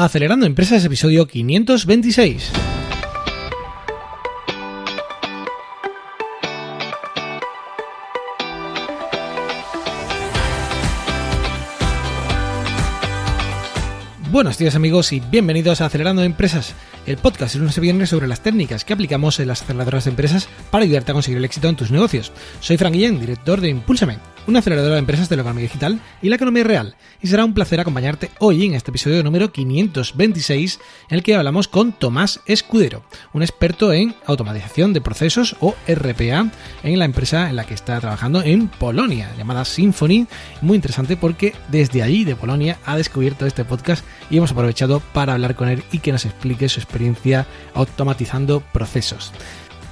Acelerando Empresas, episodio 526. Buenos días amigos y bienvenidos a Acelerando Empresas, el podcast de lunes a viernes sobre las técnicas que aplicamos en las aceleradoras de empresas para ayudarte a conseguir el éxito en tus negocios. Soy Fran Guillén, director de Impúlsame, una aceleradora de empresas de la economía digital y la economía real, y será un placer acompañarte hoy en este episodio número 526 en el que hablamos con Tomás Escudero, un experto en automatización de procesos o RPA en la empresa en la que está trabajando en Polonia, llamada Symphony. Muy interesante porque desde allí, de Polonia, ha descubierto este podcast y hemos aprovechado para hablar con él y que nos explique su experiencia automatizando procesos.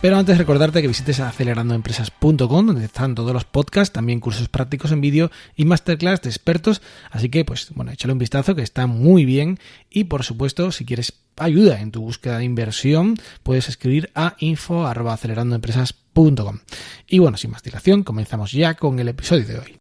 Pero antes recordarte que visites acelerandoempresas.com, donde están todos los podcasts, también cursos prácticos en vídeo y masterclass de expertos. Así que, échale un vistazo que está muy bien. Y por supuesto, si quieres ayuda en tu búsqueda de inversión, puedes escribir a info@acelerandoempresas.com. Y sin más dilación, comenzamos ya con el episodio de hoy.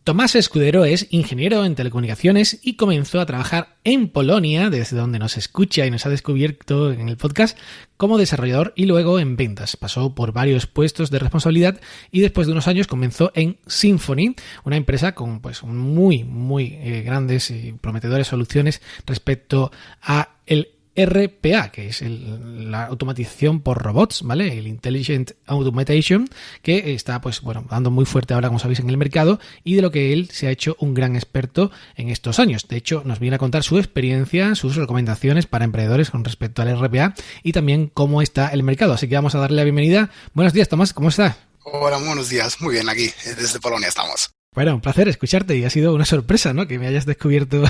Tomás Escudero es ingeniero en telecomunicaciones y comenzó a trabajar en Polonia, desde donde nos escucha y nos ha descubierto en el podcast, como desarrollador y luego en ventas. Pasó por varios puestos de responsabilidad y después de unos años comenzó en Symphony, una empresa con muy grandes y prometedoras soluciones respecto a el RPA, que es la automatización por robots, ¿vale? El Intelligent Automation, que está dando muy fuerte ahora, como sabéis, en el mercado, y de lo que él se ha hecho un gran experto en estos años. De hecho, nos viene a contar su experiencia, sus recomendaciones para emprendedores con respecto al RPA y también cómo está el mercado. Así que vamos a darle la bienvenida. Buenos días, Tomás, ¿cómo estás? Hola, buenos días. Muy bien, aquí, desde Polonia estamos. Bueno, un placer escucharte y ha sido una sorpresa, ¿no? Que me hayas descubierto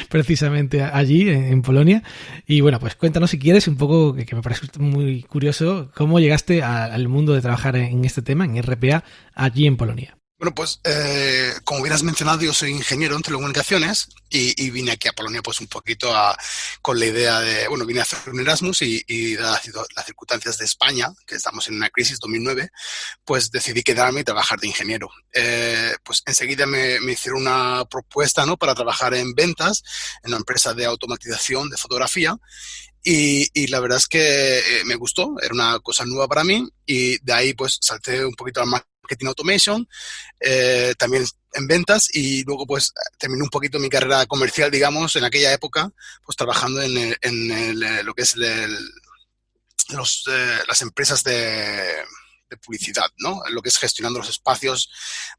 precisamente allí, en Polonia. Y pues cuéntanos si quieres un poco, que me parece muy curioso, cómo llegaste al mundo de trabajar en este tema, en RPA, allí en Polonia. Bueno, como bien has mencionado, yo soy ingeniero en telecomunicaciones y vine aquí a Polonia un poquito con la idea de, vine a hacer un Erasmus y dadas las circunstancias de España, que estamos en una crisis 2009, decidí quedarme y trabajar de ingeniero. Enseguida me hicieron una propuesta, ¿no?, para trabajar en ventas en una empresa de automatización de fotografía. Y la verdad es que me gustó, era una cosa nueva para mí y de ahí salté un poquito al marketing automation, también en ventas y luego terminé un poquito mi carrera comercial, digamos, en aquella época, trabajando en lo que es las empresas de publicidad, ¿no? Lo que es gestionando los espacios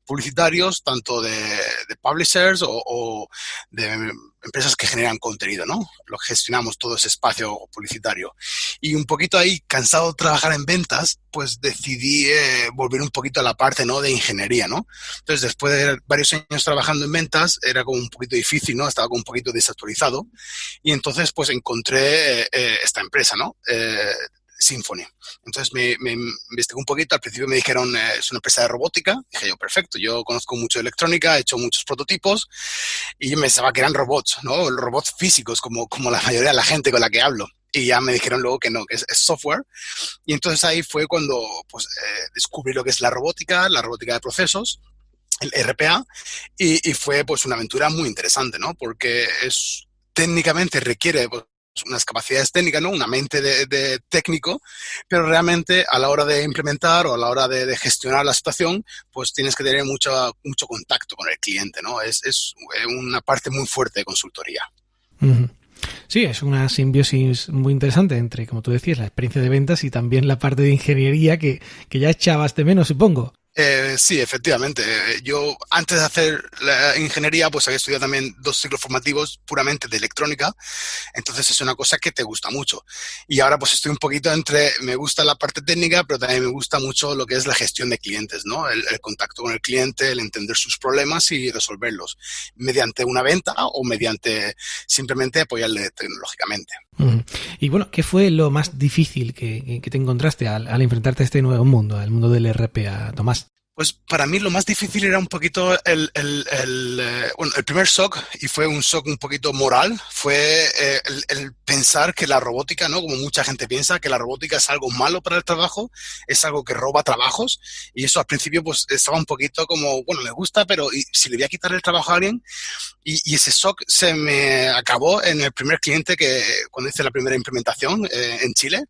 publicitarios, tanto de publishers o de empresas que generan contenido, ¿no? Lo que gestionamos todo ese espacio publicitario. Y un poquito ahí, cansado de trabajar en ventas, decidí volver un poquito a la parte, ¿no?, de ingeniería, ¿no? Entonces, después de varios años trabajando en ventas, era como un poquito difícil, ¿no? Estaba como un poquito desactualizado. Y entonces, encontré esta empresa, ¿no? Symphony. Entonces me investigué un poquito. Al principio me dijeron es una empresa de robótica. Dije yo, perfecto, yo conozco mucho de electrónica, he hecho muchos prototipos y yo me pensaba que eran robots, ¿no? Robots físicos, como la mayoría de la gente con la que hablo. Y ya me dijeron luego que no, que es software. Y entonces ahí fue cuando descubrí lo que es la robótica de procesos, el RPA, y fue una aventura muy interesante, ¿no? Porque técnicamente requiere unas capacidades técnicas, ¿no? Una mente de técnico, pero realmente a la hora de implementar o a la hora de gestionar la situación, tienes que tener mucho contacto con el cliente, ¿no? Es una parte muy fuerte de consultoría. Uh-huh. Sí, es una simbiosis muy interesante entre, como tú decías, la experiencia de ventas y también la parte de ingeniería que ya echabas de menos, supongo. Sí, efectivamente. Yo antes de hacer la ingeniería había estudiado también 2 ciclos formativos puramente de electrónica, entonces es una cosa que te gusta mucho. Y ahora estoy un poquito me gusta la parte técnica, pero también me gusta mucho lo que es la gestión de clientes, ¿no? El contacto con el cliente, el entender sus problemas y resolverlos mediante una venta o mediante simplemente apoyarle tecnológicamente. Y ¿qué fue lo más difícil que te encontraste al enfrentarte a este nuevo mundo, al mundo del RPA, Tomás? Pues para mí lo más difícil era un poquito bueno, el primer shock, y fue un shock un poquito moral, fue el pensar que la robótica, ¿no? Como mucha gente piensa, que la robótica es algo malo para el trabajo, es algo que roba trabajos, y eso al principio pues estaba un poquito como, bueno, me gusta, pero ¿y si le voy a quitar el trabajo a alguien? Y ese shock se me acabó en el primer cliente cuando hice la primera implementación en Chile,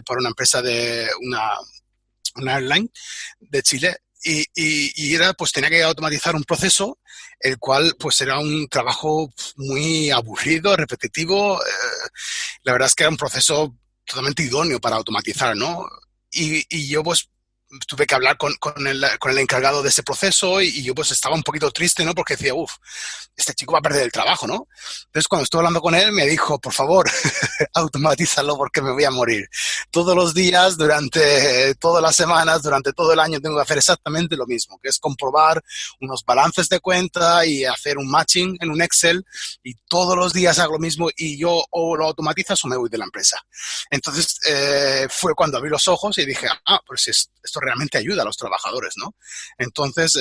por una empresa de una airline de Chile. Y era, pues tenía que automatizar un proceso, el cual pues era un trabajo muy aburrido, repetitivo. La verdad es que era un proceso totalmente idóneo para automatizar, ¿no? Y yo pues tuve que hablar con el encargado de ese proceso, y yo pues estaba un poquito triste, ¿no? Porque decía, uff, este chico va a perder el trabajo, ¿no? Entonces cuando estuve hablando con él me dijo, por favor, automatízalo porque me voy a morir. Todos los días, durante todas las semanas, durante todo el año tengo que hacer exactamente lo mismo, que es comprobar unos balances de cuenta y hacer un matching en un Excel, y todos los días hago lo mismo, y yo o lo automatizas o me voy de la empresa. Entonces fue cuando abrí los ojos y dije, pues esto realmente ayuda a los trabajadores, ¿no? Entonces,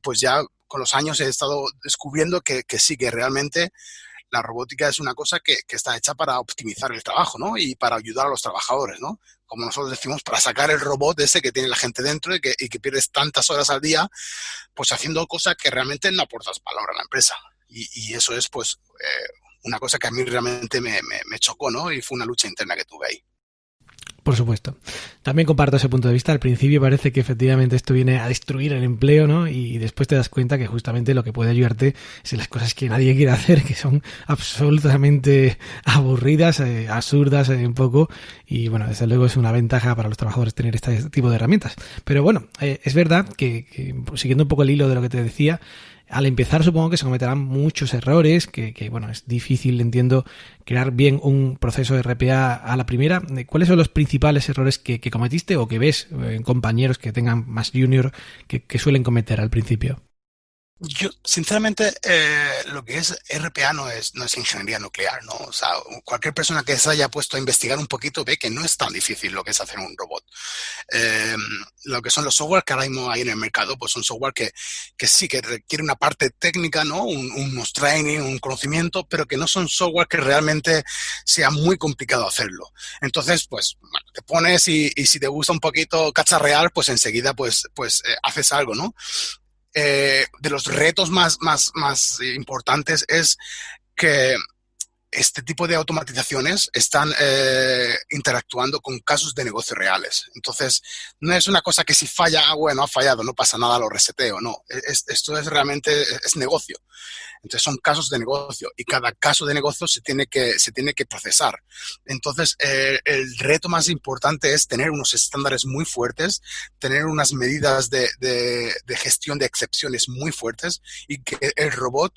pues ya con los años he estado descubriendo que sí, que realmente la robótica es una cosa que está hecha para optimizar el trabajo, ¿no? Y para ayudar a los trabajadores, ¿no? Como nosotros decimos, para sacar el robot ese que tiene la gente dentro y que pierdes tantas horas al día, pues haciendo cosas que realmente no aportas valor a la empresa. Y eso es, pues, una cosa que a mí realmente me chocó, ¿no? Y fue una lucha interna que tuve ahí. Por supuesto. También comparto ese punto de vista. Al principio parece que efectivamente esto viene a destruir el empleo, ¿no? Y después te das cuenta que justamente lo que puede ayudarte es en las cosas que nadie quiere hacer, que son absolutamente aburridas, absurdas un poco. Y bueno, desde luego es una ventaja para los trabajadores tener este tipo de herramientas. Pero bueno, es verdad que siguiendo un poco el hilo de lo que te decía, al empezar supongo que se cometerán muchos errores, que bueno, es difícil, entiendo, crear bien un proceso de RPA a la primera. ¿Cuáles son los principales errores que cometiste o que ves en compañeros que tengan más junior que suelen cometer al principio? Yo, sinceramente, lo que es RPA no es ingeniería nuclear, ¿no? O sea, cualquier persona que se haya puesto a investigar un poquito ve que no es tan difícil lo que es hacer un robot. Lo que son los software que ahora mismo hay en el mercado, pues son software que sí, que requiere una parte técnica, ¿no? Unos training, un conocimiento, pero que no son software que realmente sea muy complicado hacerlo. Entonces, pues, bueno, te pones y si te gusta un poquito cacharrear, pues enseguida, pues haces algo, ¿no? De los retos más importantes es que este tipo de automatizaciones están interactuando con casos de negocio reales. Entonces, no es una cosa que si falla, bueno, ha fallado, no pasa nada, lo reseteo. No, esto es realmente es negocio. Entonces, son casos de negocio y cada caso de negocio se tiene que procesar. Entonces, el reto más importante es tener unos estándares muy fuertes, tener unas medidas de gestión de excepciones muy fuertes, y que el robot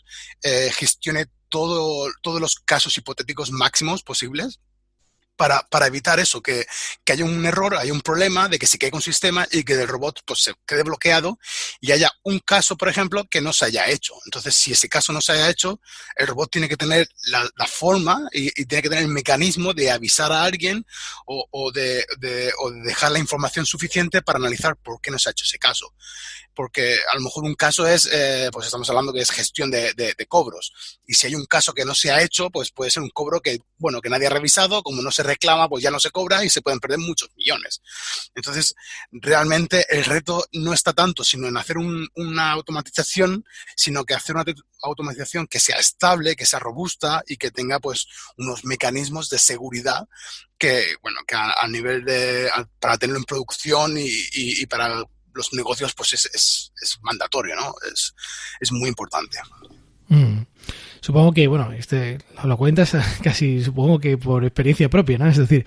gestione todos los casos hipotéticos máximos posibles para evitar eso, que haya un error, haya un problema, de que se caiga un sistema y que el robot pues, se quede bloqueado y haya un caso, por ejemplo, que no se haya hecho. Entonces, si ese caso no se haya hecho, el robot tiene que tener la forma y tiene que tener el mecanismo de avisar a alguien o de dejar la información suficiente para analizar por qué no se ha hecho ese caso. Porque a lo mejor un caso es, pues estamos hablando que es gestión de cobros. Y si hay un caso que no se ha hecho, pues puede ser un cobro que nadie ha revisado, como no se reclama, pues ya no se cobra y se pueden perder muchos millones. Entonces, realmente el reto no está tanto sino en hacer una automatización, sino que hacer una automatización que sea estable, que sea robusta y que tenga pues unos mecanismos de seguridad que a nivel para tenerlo en producción y para los negocios, pues es mandatorio, ¿no? Es muy importante. Mm. Supongo que, bueno, lo cuentas casi, supongo que por experiencia propia, ¿no? Es decir,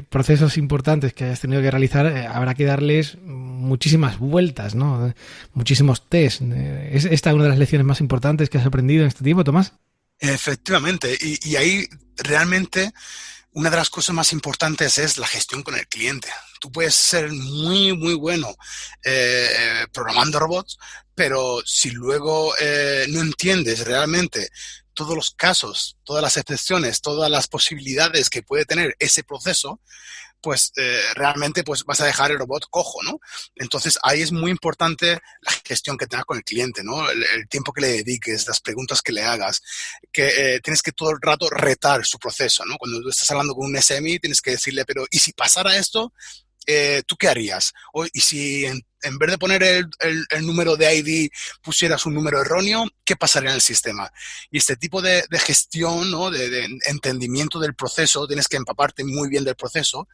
procesos importantes que hayas tenido que realizar, habrá que darles muchísimas vueltas, ¿no? Muchísimos test. ¿Es esta una de las lecciones más importantes que has aprendido en este tiempo, Tomás? Efectivamente, y ahí realmente una de las cosas más importantes es la gestión con el cliente. Tú puedes ser muy, muy bueno programando robots, pero si luego no entiendes realmente todos los casos, todas las excepciones, todas las posibilidades que puede tener ese proceso, pues realmente pues vas a dejar el robot cojo, ¿no? Entonces ahí es muy importante la gestión que tengas con el cliente, ¿no? El tiempo que le dediques, las preguntas que le hagas, que tienes que todo el rato retar su proceso, ¿no? Cuando tú estás hablando con un SMI tienes que decirle, pero ¿y si pasara esto? ¿Tú qué harías? ¿Y si en vez de poner el número de ID pusieras un número erróneo, qué pasaría en el sistema? Y este tipo de gestión, ¿no? de entendimiento del proceso, tienes que empaparte muy bien del proceso,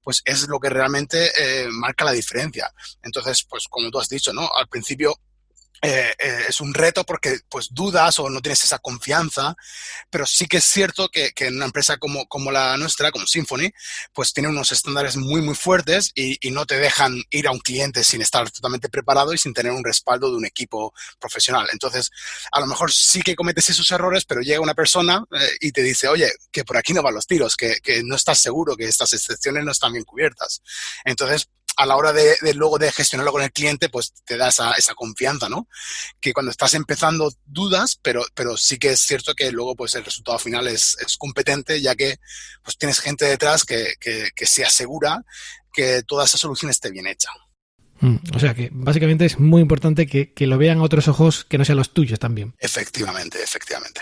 pues es lo que realmente marca la diferencia. Entonces, pues como tú has dicho, ¿no? Al principio es un reto porque pues dudas o no tienes esa confianza, pero sí que es cierto que en una empresa como la nuestra, como Symphony, pues tiene unos estándares muy fuertes y no te dejan ir a un cliente sin estar totalmente preparado y sin tener un respaldo de un equipo profesional. Entonces, a lo mejor sí que cometes esos errores, pero llega una persona y te dice, oye, que por aquí no van los tiros, que no estás seguro, que estas excepciones no están bien cubiertas. Entonces, a la hora luego de gestionarlo con el cliente, pues te da esa confianza, ¿no? Que cuando estás empezando dudas, pero sí que es cierto que luego pues el resultado final es competente, ya que pues tienes gente detrás que se asegura que toda esa solución esté bien hecha. O sea que básicamente es muy importante que lo vean otros ojos que no sean los tuyos también. Efectivamente, efectivamente.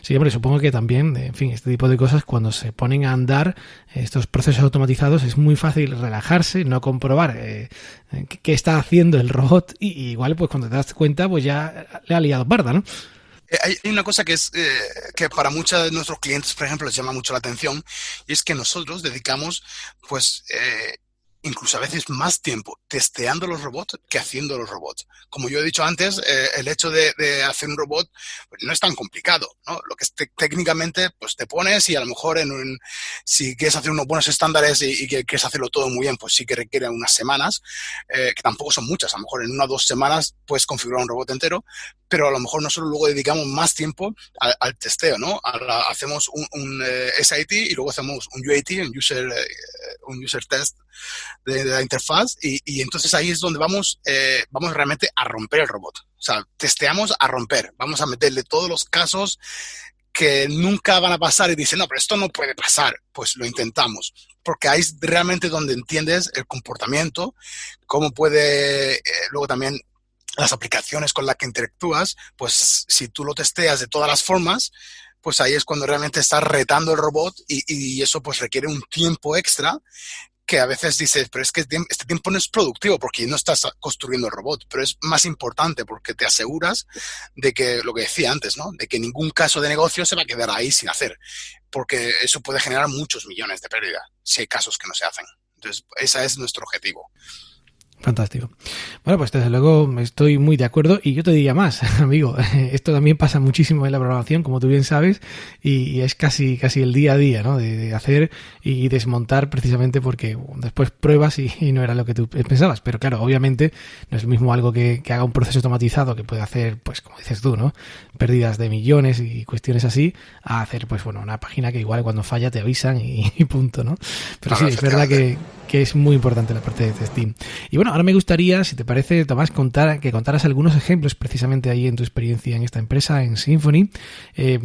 Sí, hombre, supongo que también, en fin, este tipo de cosas, cuando se ponen a andar estos procesos automatizados, es muy fácil relajarse, no comprobar qué está haciendo el robot y igual pues cuando te das cuenta pues ya le ha liado parda, ¿no? Hay una cosa que es que para muchos de nuestros clientes, por ejemplo, les llama mucho la atención, y es que nosotros dedicamos pues incluso a veces más tiempo testeando los robots que haciendo los robots. Como yo he dicho antes, el hecho de hacer un robot pues, no es tan complicado, ¿no? Lo que es técnicamente, pues te pones y a lo mejor si quieres hacer unos buenos estándares y que quieres hacerlo todo muy bien, pues sí que requiere unas semanas, que tampoco son muchas. A lo mejor en 1 o 2 semanas puedes configurar un robot entero, pero a lo mejor nosotros luego dedicamos más tiempo al testeo, ¿no? Hacemos un SIT y luego hacemos un UAT, un user test de la interfaz y entonces ahí es donde vamos realmente a romper el robot. O sea, testeamos a romper. Vamos a meterle todos los casos que nunca van a pasar y dicen, no, pero esto no puede pasar. Pues lo intentamos. Porque ahí es realmente donde entiendes el comportamiento, cómo puede luego también las aplicaciones con las que interactúas, pues si tú lo testeas de todas las formas, pues ahí es cuando realmente estás retando el robot y eso pues requiere un tiempo extra que a veces dices, pero es que este tiempo no es productivo porque no estás construyendo el robot, pero es más importante porque te aseguras de que, lo que decía antes, ¿no? De que ningún caso de negocio se va a quedar ahí sin hacer, porque eso puede generar muchos millones de pérdida si hay casos que no se hacen. Entonces, ese es nuestro objetivo. Fantástico. Bueno, pues desde luego estoy muy de acuerdo y yo te diría más, amigo, esto también pasa muchísimo en la programación, como tú bien sabes, y es casi el día a día, ¿no? De hacer y desmontar precisamente porque después pruebas y no era lo que tú pensabas. Pero claro, obviamente no es lo mismo algo que haga un proceso automatizado que puede hacer, pues como dices tú, ¿no? Pérdidas de millones y cuestiones así, a hacer, pues bueno, una página que igual cuando falla te avisan y punto, ¿no? Pero claro, sí, es verdad que es muy importante la parte de testing. Y bueno, ahora me gustaría, si te parece, Tomás, que contaras algunos ejemplos precisamente ahí en tu experiencia en esta empresa, en Symphony,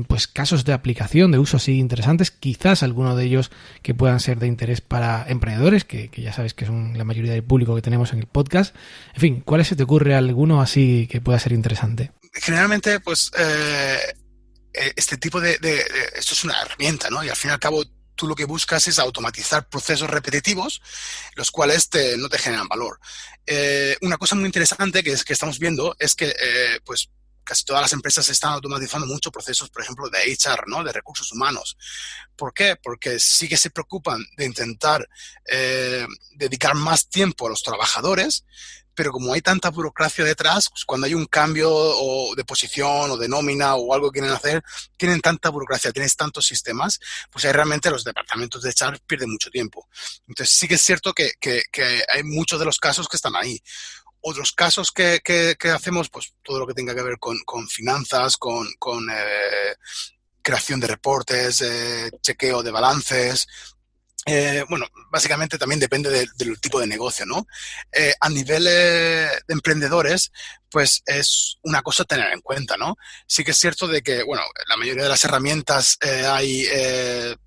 pues casos de aplicación, de uso así interesantes, quizás alguno de ellos que puedan ser de interés para emprendedores, que ya sabes que son la mayoría del público que tenemos en el podcast. En fin, ¿cuál se te ocurre alguno así que pueda ser interesante? Generalmente, pues, este tipo esto es una herramienta, ¿no? Y al fin y al cabo, tú lo que buscas es automatizar procesos repetitivos, los cuales no te generan valor. Una cosa muy interesante que estamos viendo es que, pues, casi todas las empresas están automatizando mucho procesos, por ejemplo, de HR, ¿no? De recursos humanos. ¿Por qué? Porque sí que se preocupan de intentar dedicar más tiempo a los trabajadores, pero como hay tanta burocracia detrás, pues cuando hay un cambio o de posición o de nómina o algo que quieren hacer, tienen tanta burocracia, tienes tantos sistemas, pues ahí realmente los departamentos de HR pierden mucho tiempo. Entonces sí que es cierto que hay muchos de los casos que están ahí. Otros casos que hacemos, pues todo lo que tenga que ver con finanzas, con creación de reportes, chequeo de balances, Bueno, básicamente también depende del tipo de negocio, ¿no? A nivel de emprendedores, pues es una cosa a tener en cuenta, ¿no? Sí que es cierto de que, bueno, la mayoría de las herramientas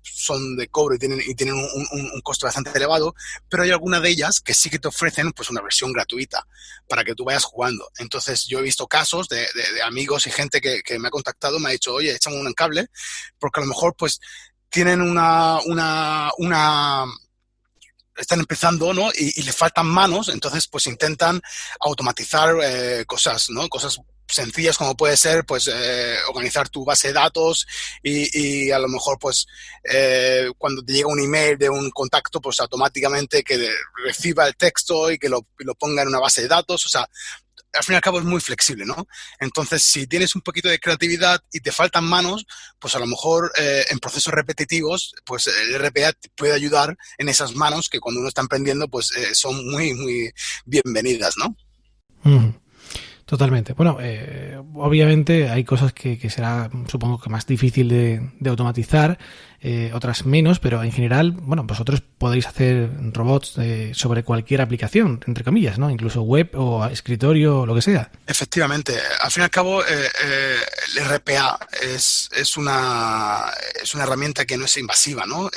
son de cobro y tienen un costo bastante elevado, pero hay algunas de ellas que sí que te ofrecen pues una versión gratuita para que tú vayas jugando. Entonces yo he visto casos de amigos y gente que me ha contactado, me ha dicho, oye, échame un cable, porque a lo mejor pues tienen están empezando, ¿no? Y le faltan manos, entonces pues intentan automatizar cosas, ¿no? Cosas sencillas como puede ser pues organizar tu base de datos y a lo mejor pues cuando te llega un email de un contacto pues automáticamente que reciba el texto y que lo ponga en una base de datos, o sea, al fin y al cabo es muy flexible, ¿no? Entonces, si tienes un poquito de creatividad y te faltan manos, pues a lo mejor en procesos repetitivos, pues el RPA te puede ayudar en esas manos que cuando uno está emprendiendo, pues son muy, muy bienvenidas, ¿no? Mm. Totalmente. Bueno, obviamente hay cosas que será, supongo que más difícil de automatizar, otras menos, pero en general, bueno, vosotros podéis hacer robots sobre cualquier aplicación, entre comillas, ¿no? Incluso web o escritorio o lo que sea. Efectivamente, al fin y al cabo, el RPA es una herramienta que no es invasiva, ¿no?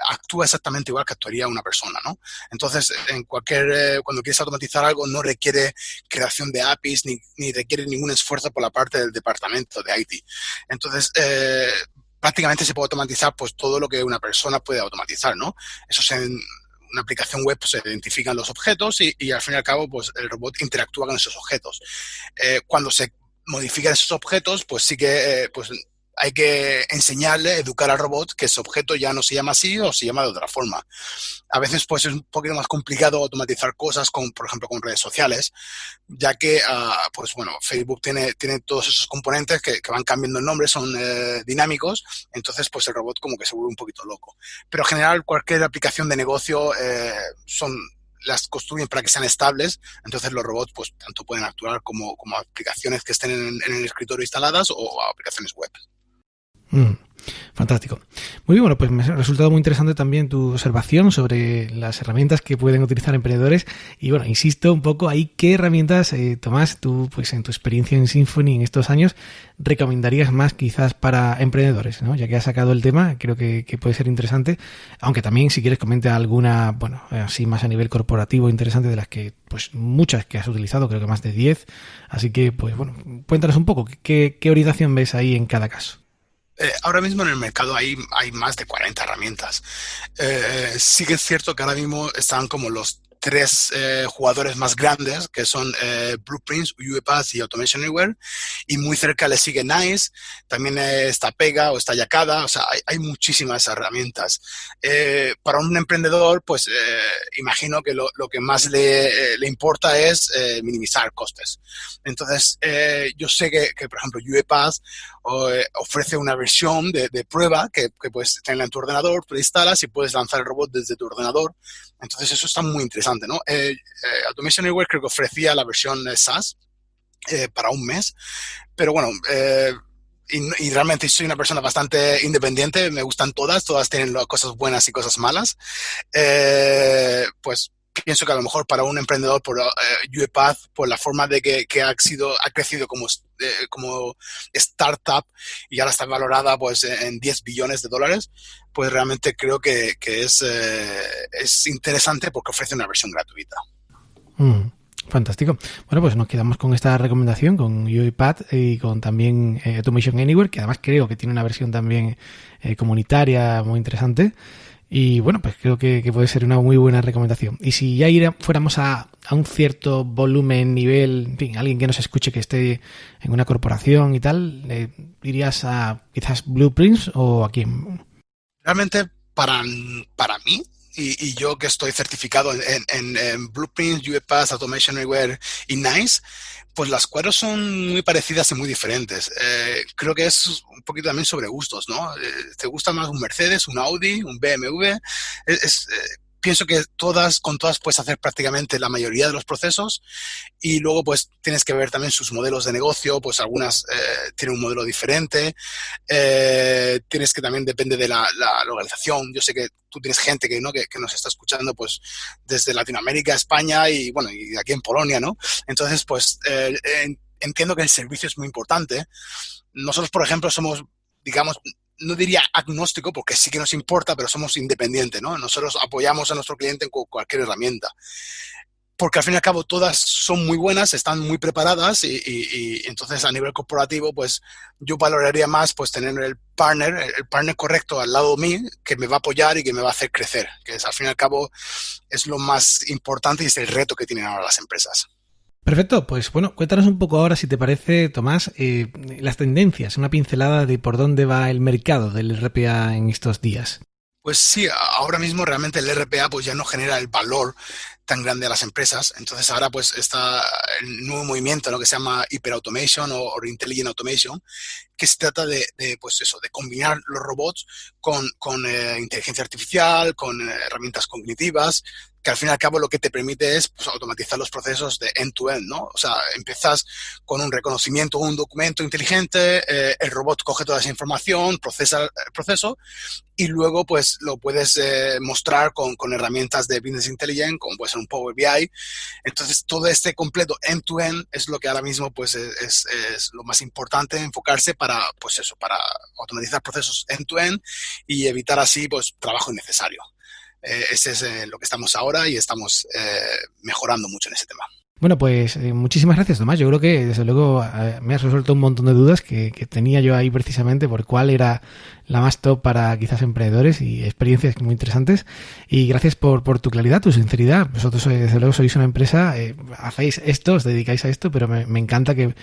Actúa exactamente igual que actuaría una persona, ¿no? Entonces, cuando quieres automatizar algo, no requiere creación de APIs ni requiere ningún esfuerzo por la parte del departamento de IT. Entonces, prácticamente se puede automatizar pues todo lo que una persona puede automatizar, ¿no? Eso es en una aplicación web, pues, se identifican los objetos y al fin y al cabo, pues el robot interactúa con esos objetos. Cuando se modifican esos objetos, pues sí que pues hay que enseñarle, educar al robot que ese objeto ya no se llama así o se llama de otra forma. A veces pues es un poquito más complicado automatizar cosas, por ejemplo, con redes sociales, ya que, pues bueno, Facebook tiene todos esos componentes que van cambiando el nombre, son dinámicos, entonces pues el robot como que se vuelve un poquito loco. Pero en general cualquier aplicación de negocio las construyen para que sean estables, entonces los robots pues tanto pueden actuar como aplicaciones que estén en el escritorio instaladas o aplicaciones web. Mm. Fantástico. Muy bien, bueno, pues me ha resultado muy interesante también tu observación sobre las herramientas que pueden utilizar emprendedores y bueno, insisto un poco ahí, ¿qué herramientas, Tomás, tú pues en tu experiencia en Symfony en estos años recomendarías más quizás para emprendedores, ¿no? Ya que has sacado el tema, creo que puede ser interesante, aunque también si quieres comente alguna, bueno, así más a nivel corporativo interesante de las que, pues muchas que has utilizado, creo que más de 10, así que pues bueno, cuéntanos un poco, ¿qué orientación ves ahí en cada caso? Ahora mismo en el mercado hay más de 40 herramientas. Sí que es cierto que ahora mismo están como los tres jugadores más grandes, que son Blueprints, UiPath y Automation Anywhere, y muy cerca le sigue Nice, también está Pega o está Yakada, o sea, hay muchísimas herramientas. Para un emprendedor, pues imagino que lo que más le importa es minimizar costes. Entonces, yo sé que, por ejemplo, UiPath ofrece una versión de prueba que puedes tener en tu ordenador, tú la instalas y puedes lanzar el robot desde tu ordenador. Entonces eso está muy interesante, ¿no? Automation Anywhere creo que ofrecía la versión SaaS para un mes, pero bueno, y realmente soy una persona bastante independiente, me gustan todas tienen cosas buenas y cosas malas. Pues pienso que a lo mejor para un emprendedor por UiPath, por la forma de que ha crecido como startup y ahora está valorada pues en 10 billones de dólares, pues realmente creo que es interesante porque ofrece una versión gratuita. Mm, fantástico. Bueno, pues nos quedamos con esta recomendación, con UiPath y con también Automation Anywhere, que además creo que tiene una versión también comunitaria muy interesante. Y bueno, pues creo que puede ser una muy buena recomendación. Y si ya fuéramos a un cierto volumen, nivel, en fin, alguien que nos escuche que esté en una corporación y tal, ¿dirías a quizás Blueprints o a quién? Realmente para mí, y yo que estoy certificado en Blueprints, UiPath, Automation Anywhere y Nice, pues las cuatro son muy parecidas y muy diferentes. Creo que es un poquito también sobre gustos, ¿no? ¿Te gusta más un Mercedes, un Audi, un BMW? pienso que con todas puedes hacer prácticamente la mayoría de los procesos, y luego pues tienes que ver también sus modelos de negocio, pues algunas tienen un modelo diferente, tienes que también depende de la organización. Yo sé que tú tienes gente que nos está escuchando pues desde Latinoamérica, España y bueno, y aquí en Polonia, ¿no? Entonces pues entiendo que el servicio es muy importante. Nosotros, por ejemplo, somos, digamos, no diría agnóstico, porque sí que nos importa, pero somos independientes, ¿no? Nosotros apoyamos a nuestro cliente con cualquier herramienta, porque al fin y al cabo todas son muy buenas, están muy preparadas, y entonces a nivel corporativo, pues yo valoraría más pues tener el partner correcto al lado de mí, que me va a apoyar y que me va a hacer crecer, que es, al fin y al cabo es lo más importante y es el reto que tienen ahora las empresas. Perfecto, pues bueno, cuéntanos un poco ahora, si te parece, Tomás, las tendencias, una pincelada de por dónde va el mercado del RPA en estos días. Pues sí, ahora mismo realmente el RPA pues ya no genera el valor tan grande a las empresas. Entonces ahora pues está el nuevo movimiento, ¿no?, que se llama Hyperautomation o Intelligent Automation, que se trata de pues eso, de combinar los robots con inteligencia artificial, con herramientas cognitivas, que al fin y al cabo lo que te permite es pues automatizar los procesos de end-to-end, ¿no? O sea, empiezas con un reconocimiento de un documento inteligente, el robot coge toda esa información, procesa el proceso, y luego pues lo puedes mostrar con herramientas de Business Intelligence, como puede ser un Power BI. Entonces todo este completo end-to-end es lo que ahora mismo pues es lo más importante, enfocarse para pues eso, para automatizar procesos end-to-end y evitar así pues trabajo innecesario. Ese es lo que estamos ahora, y estamos mejorando mucho en ese tema. Bueno, pues muchísimas gracias, Tomás. Yo creo que desde luego me has resuelto un montón de dudas que tenía yo ahí precisamente por cuál era la más top para quizás emprendedores, y experiencias muy interesantes. Y gracias por tu claridad, tu sinceridad. Vosotros desde luego sois una empresa, hacéis esto, os dedicáis a esto, pero me encanta que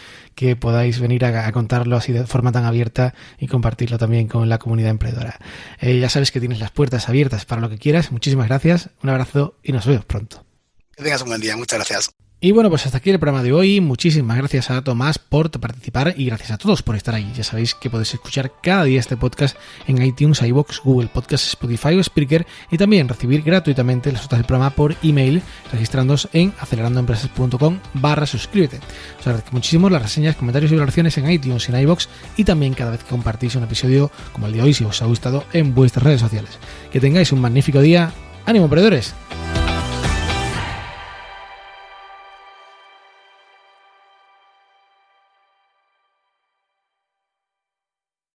podáis venir a contarlo así de forma tan abierta y compartirlo también con la comunidad emprendedora. Ya sabes que tienes las puertas abiertas para lo que quieras. Muchísimas gracias, un abrazo y nos vemos pronto. Que tengas un buen día, muchas gracias. Y bueno, pues hasta aquí el programa de hoy. Muchísimas gracias a Tomás por participar y gracias a todos por estar ahí. Ya sabéis que podéis escuchar cada día este podcast en iTunes, iVoox, Google Podcasts, Spotify o Spreaker, y también recibir gratuitamente las notas del programa por email registrándoos en acelerandoempresas.com/suscríbete. Os agradezco muchísimo las reseñas, comentarios y valoraciones en iTunes y en iVoox, y también cada vez que compartís un episodio como el de hoy, si os ha gustado, en vuestras redes sociales. Que tengáis un magnífico día. ¡Ánimo, emprendedores!